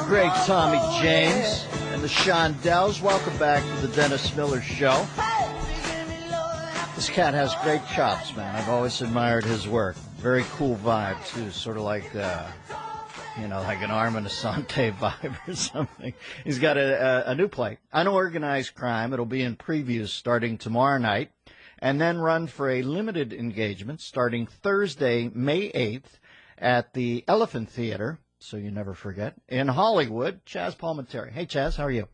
great Tommy James and the Shondells. Welcome back to the Dennis Miller Show. This cat has great chops, man. I've always admired his work. Very cool vibe, too. Sort of like, like an Armin Asante vibe or something. He's got a new play, Unorganized Crime. It'll be in previews starting tomorrow night and then run for a limited engagement starting Thursday, May 8th at the Elephant Theater, so you never forget, in Hollywood. Chaz Palminteri. Hey, Chaz, how are you?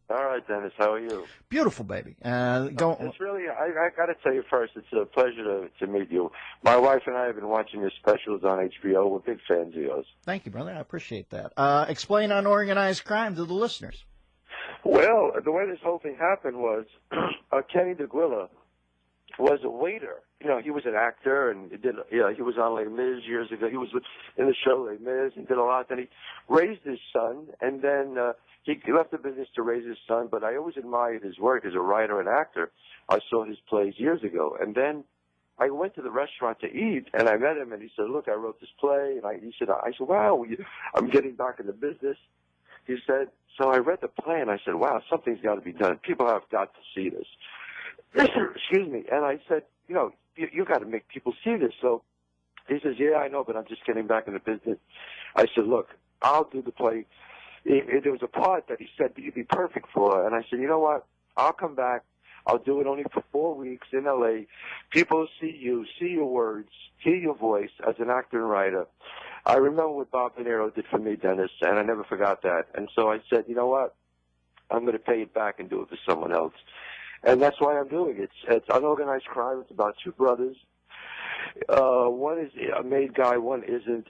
All right, Dennis, how are you? Beautiful, baby. It's really, I got to tell you first, it's a pleasure to meet you. My wife and I have been watching your specials on HBO. We're big fans of yours. Thank you, brother. I appreciate that. Explain Unorganized Crime to the listeners. Well, the way this whole thing happened was Kenny DeGuilla was a waiter. You know, he was an actor, and he was on Les Mis years ago. He was in the show Les Mis and did a lot. Then he raised his son, and then he left the business to raise his son. But I always admired his work as a writer and actor. I saw his plays years ago, and then I went to the restaurant to eat, and I met him, and he said, "Look, I wrote this play," and I said, "Wow, I'm getting back in the business." He said, so I read the play, and I said, "Wow, something's got to be done. People have got to see this." Excuse me. And I said, you got to make people see this. So he says, "Yeah, I know, but I'm just getting back in the business." I said, "Look, I'll do the play." There was a part that he said you'd be perfect for, and I said, "You know what? I'll come back. I'll do it only for 4 weeks in L.A. People see you, see your words, hear your voice as an actor and writer." I remember what Bob De Niro did for me, Dennis, and I never forgot that. And so I said, "You know what? I'm going to pay it back and do it for someone else." And that's why I'm doing it. It's Unorganized Crime. It's about two brothers. One is a made guy, one isn't.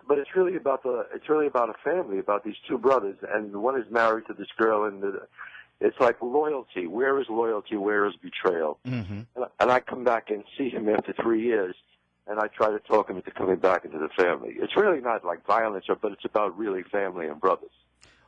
But it's really about a family, about these two brothers, and one is married to this girl, and it's like loyalty. Where is loyalty? Where is betrayal? Mm-hmm. And I come back and see him after 3 years, and I try to talk him into coming back into the family. It's really not like violence, but it's about really family and brothers.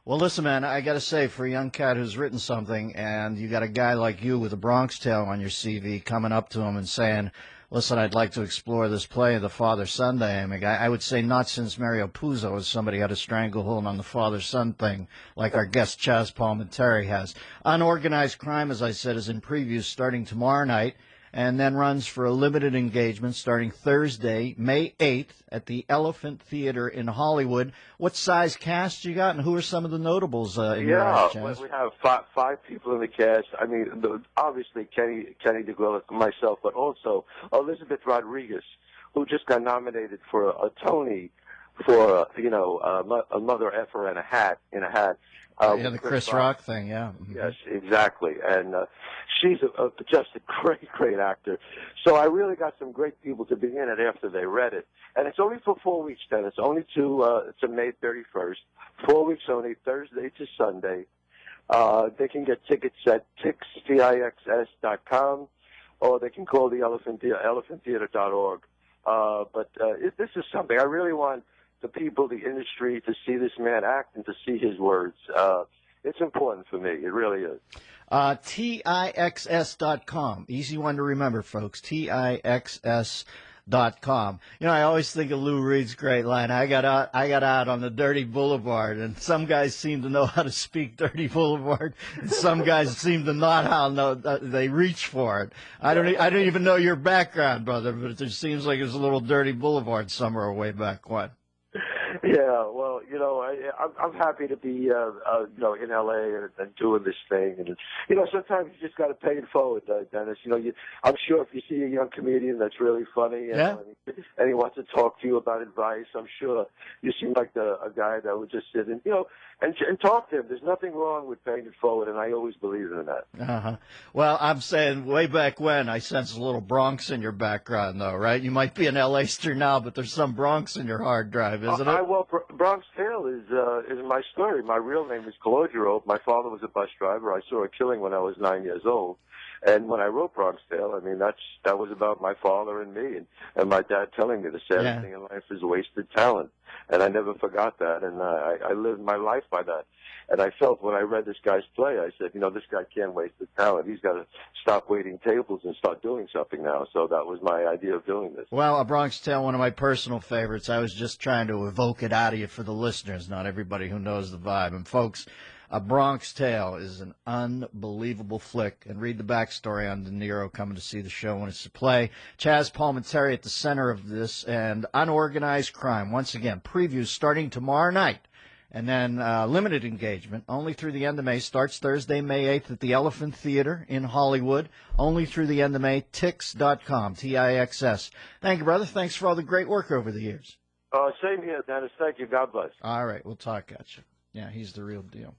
Well, listen, man, I got to say, for a young cat who's written something, and you got a guy like you with a Bronx Tale on your CV coming up to him and saying, "Listen, I'd like to explore this play, the father-son dynamic." I would say not since Mario Puzo has somebody had a stranglehold on the father-son thing like our guest Chaz Palminteri has. Unorganized Crime, as I said, is in previews starting tomorrow night and then runs for a limited engagement starting Thursday, May 8th at the Elephant Theater in Hollywood. What size cast you got, and who are some of the notables in your eyes, Chaz? We have five people in the cast. I mean, obviously Kenny DeGuilla, myself, but also Elizabeth Rodriguez, who just got nominated for a Tony for a mother effer and a hat. The Chris Rock thing, yeah. Mm-hmm. Yes, exactly. And she's just a great actor. So I really got some great people to be in it after they read it. And it's only for 4 weeks, Dennis. Only to May 31st. 4 weeks only, Thursday to Sunday. They can get tickets at tixx.com, or they can call the elephanttheater.org. But this is something I really want the people, the industry, to see this man act and to see his words. It's important for me. It really is. TIXS.com. Easy one to remember, folks. TIXS.com. I always think of Lou Reed's great line. I got out on the dirty boulevard, and some guys seem to know how to speak dirty boulevard, and some guys seem to not know they reach for it. I don't even know your background, brother, but it just seems like there's a little dirty boulevard somewhere way back when. Yeah, well, I'm happy to be, in L.A. and doing this thing. And, sometimes you just got to pay it forward, Dennis. I'm sure if you see a young comedian that's really funny and he wants to talk to you about advice, I'm sure you seem like a guy that would just sit and talk to him. There's nothing wrong with paying it forward, and I always believe in that. Uh-huh. Well, I'm saying way back when, I sense a little Bronx in your background, though, right? You might be an L.A.ster now, but there's some Bronx in your hard drive, isn't it? Well, Bronx Tale is my story. My real name is Calogero. My father was a bus driver. I saw a killing when I was 9 years old. And when I wrote Bronx Tale, I mean, that was about my father and me, and my dad telling me the saddest thing in life is wasted talent. And I never forgot that, and I lived my life by that. And I felt when I read this guy's play, I said, this guy can't waste his talent. He's got to stop waiting tables and start doing something now. So that was my idea of doing this. Well, A Bronx Tale, one of my personal favorites. I was just trying to evoke it out of you for the listeners, not everybody who knows the vibe. And folks, A Bronx Tale is an unbelievable flick. And read the backstory on De Niro coming to see the show when it's a play. Chaz Palminteri at the center of this, and unorganized crime. Once again, previews starting tomorrow night. And then limited engagement, only through the end of May, starts Thursday, May 8th at the Elephant Theater in Hollywood, only through the end of May, Tix.com, Tixs. Thank you, brother. Thanks for all the great work over the years. Same here, Dennis. Thank you. God bless. All right, we'll talk at you. Yeah, he's the real deal.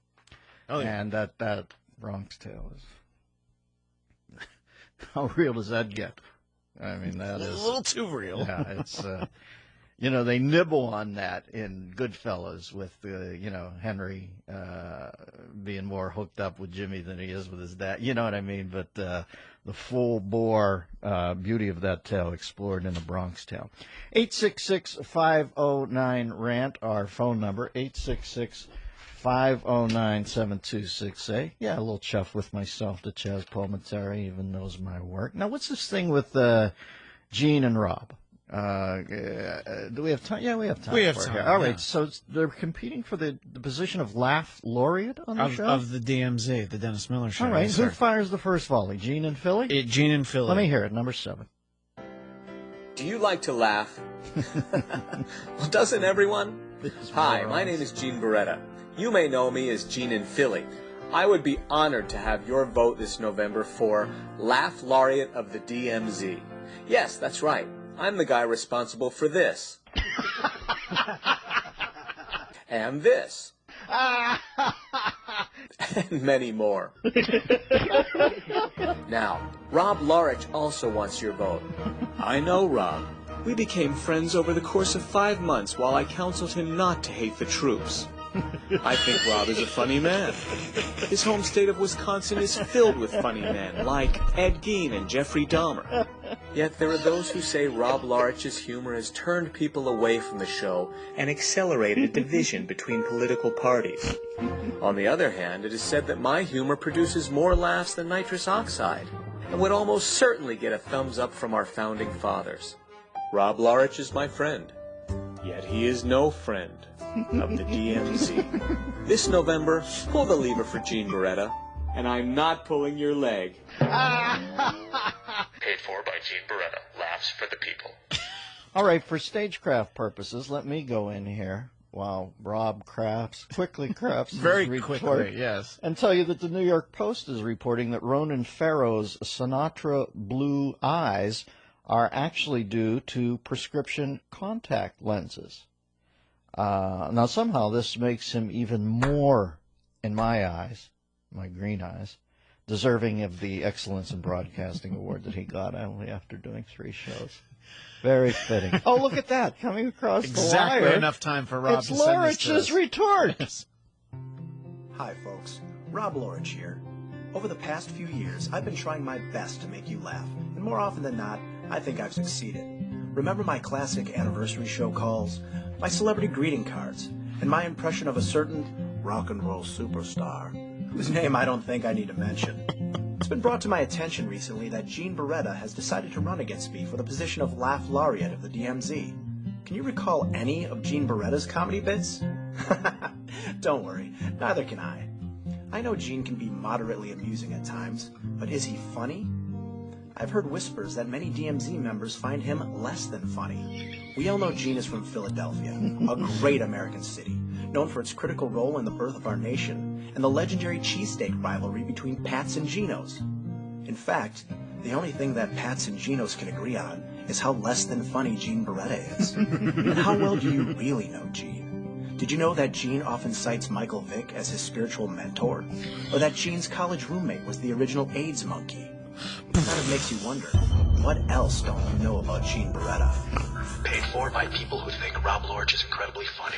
Oh, yeah. And that Bronx Tale is... How real does that get? I mean, that is... A little too real. Yeah, it's... they nibble on that in Goodfellas with, Henry being more hooked up with Jimmy than he is with his dad. You know what I mean? But the full-bore beauty of that tale explored in A Bronx Tale. 866-509-RANT, our phone number, 866-509-7268. Yeah, a little chuff with myself to Chaz Palminteri, even knows my work. Now, what's this thing with Gene and Rob? Do we have time? Yeah, we have time. We have for it time. Here. All right, yeah. so they're competing for the position of Laugh Laureate on the show? Of the DMZ, the Dennis Miller Show. All right, yes, who sir. fires the first volley? Gene and Philly? Gene and Philly. Let me hear it, number 7. Do you like to laugh? Well, doesn't everyone? Hi, my name is Gene Beretta. You may know me as Gene in Philly. I would be honored to have your vote this November for Laugh Laureate of the DMZ. Yes, that's right. I'm the guy responsible for this. And this. And many more. Now, Rob Lorich also wants your vote. I know Rob. We became friends over the course of 5 months while I counseled him not to hate the troops. I think Rob is a funny man. His home state of Wisconsin is filled with funny men like Ed Gein and Jeffrey Dahmer. Yet there are those who say Rob Lorich's humor has turned people away from the show and accelerated division between political parties. On the other hand, it is said that my humor produces more laughs than nitrous oxide and would almost certainly get a thumbs up from our founding fathers. Rob Lorich is my friend, yet he is no friend of the DMZ. This November, pull the lever for Gene Beretta, and I'm not pulling your leg. Paid for by Gene Beretta. Laughs for the people. All right, for stagecraft purposes, let me go in here while Rob quickly crafts Very his retort, quickly, yes. and tell you that the New York Post is reporting that Ronan Farrow's Sinatra blue eyes are actually due to prescription contact lenses. Now, somehow this makes him even more, in my eyes, my green eyes, deserving of the Excellence in Broadcasting Award that he got only after doing 3 shows. Very fitting. Oh, look at that, coming across Exactly the wire. enough time for Rob It's to send this to Lorich's us. retort. Hi, folks. Rob Lorich here. Over the past few years, I've been trying my best to make you laugh, and more often than not, I think I've succeeded. Remember my classic anniversary show calls, my celebrity greeting cards, and my impression of a certain rock and roll superstar, whose name I don't think I need to mention. It's been brought to my attention recently that Gene Beretta has decided to run against me for the position of Laugh Laureate of the DMZ. Can you recall any of Gene Beretta's comedy bits? Don't worry, neither can I. I know Gene can be moderately amusing at times, but is he funny? I've heard whispers that many DMZ members find him less than funny. We all know Gene is from Philadelphia, a great American city, known for its critical role in the birth of our nation and the legendary cheesesteak rivalry between Pats and Geno's. In fact, the only thing that Pats and Geno's can agree on is how less than funny Gene Beretta is. And how well do you really know Gene? Did you know that Gene often cites Michael Vick as his spiritual mentor? Or that Gene's college roommate was the original AIDS monkey? It kind of makes you wonder, what else don't you know about Gene Beretta? Paid for by people who think Rob Lorich is incredibly funny.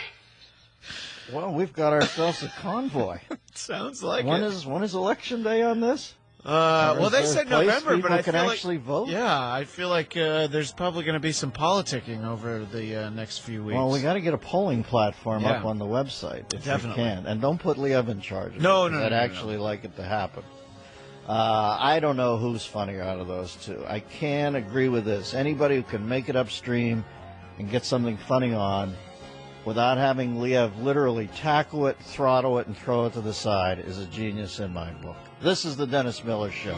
Well, we've got ourselves a convoy. Sounds like When it. is election day on this? Well, they There's a said place November, but people I can feel actually like, vote. Yeah, I feel like there's probably going to be some politicking over the next few weeks. Well, we got to get a polling platform Yeah. up on the website if Definitely. we can, and don't put Liev in charge. Of No, it, 'cause no, I'd no, no, actually like it to happen. I don't know who's funnier out of those two. I can agree with this. Anybody who can make it upstream and get something funny on without having Liev literally tackle it, throttle it, and throw it to the side is a genius in my book. This is the Dennis Miller Show.